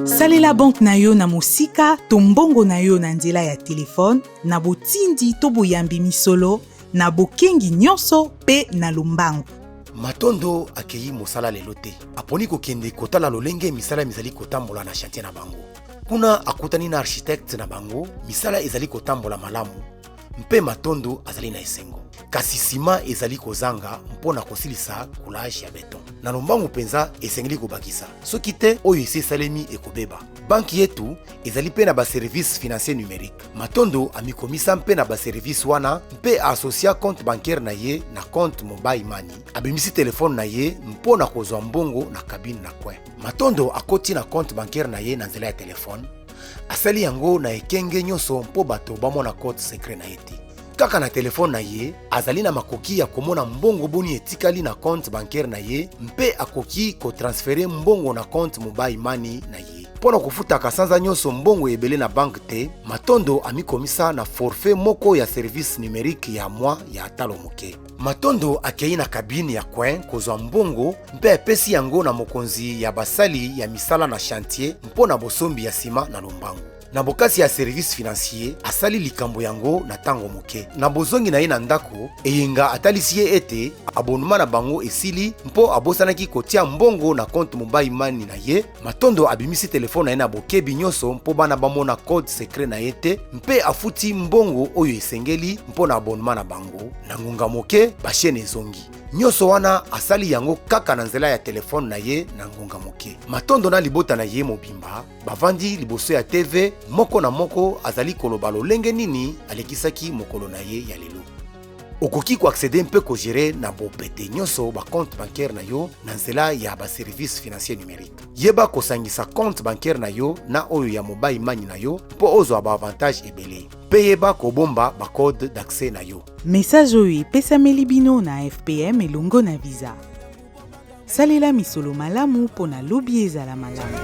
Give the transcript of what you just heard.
Salela banque na yo na mosika to mbongo na yo na nzela ya telefone na botindi to boyambi misolo na bokengi nyonso pe na lombangu. Matondo akei mosala lelo te. Aponi kokende kotala lolenge misala mizali kotambola na chantier na bango. Kuna akutani na architecte na bango, misala ezali kotambola malamu. Mpe Matondo azali na esengo. Kasi sima ezali kozanga mpona kosilisa coulage ya beton. Na lombangu penza esengeli kobakisa. Soki te oyo ese salemi ekobeba. Banki yetu ezali pe na ba service financier numérique. Matondo amikomisa mpe na ba service wana mpe asocia compte bancaire na ye na compte mobile money. Abimisi telefone na ye mpona kozwa mbongo na cabine na coin. Matondo akoti na compte bancaire na ye na nzela ya telefone. Asali yango na ekenge nyonso mpo bato bamona code secret na ye te. Kaka na telefone na ye, azali na makoki ya komona mbongo boni etikali na compte bancaire na ye, mpe akoki kotransfere mbongo na compte mobile money na ye. Pona kufutaka sanza nyonso mbongo ebele na banque te, Matondo amikomisa na forfait moko ya service numérique ya mwa ya atalo moke. Matondo akei na cabine ya coin kozwa mbongo mpe apesi yango na mokonzi ya basali ya misala na chantier mpona bosombi ya sima na lombangu. Na bokasi ya service financier asali likambo yango na tango moke. Na bozongi na ye na ndako eyenga atalisi ye ete abonnement na bango esili mpo abosanaki kotia mbongo na compte mobile money na ye. Matondo abimisi telefone na ye na bokebi nyonso mpo bana bamona code secret na ye te mpe afuti mbongo oyo esengeli mpo na abonnement na bango. Na ngunga moke bashene ezongi. Nyonso wana asali yango kaka na nzela ya telefone na ye na ngunga moke. Matondo na libota na ye mobimba bavandi liboso ya TV moko na moko azali koloba lolenge nini alekisaki mokolo na ye ya lelo. Okoki ko accéder mpe ko gérer na bopete nyonso ba compte bancaire na yo na nzela ya ba service financier numérique. Yeba kosangisa compte bancaire na yo na oyo ya mobile money na yo mpo ozwa ba avantage ebele. Peyeba kobomba ba code d'accès na yo. Message oyo epesameli bino na FPM elongo na Visa. Salela misolo malamu pona lobi ezala malamu.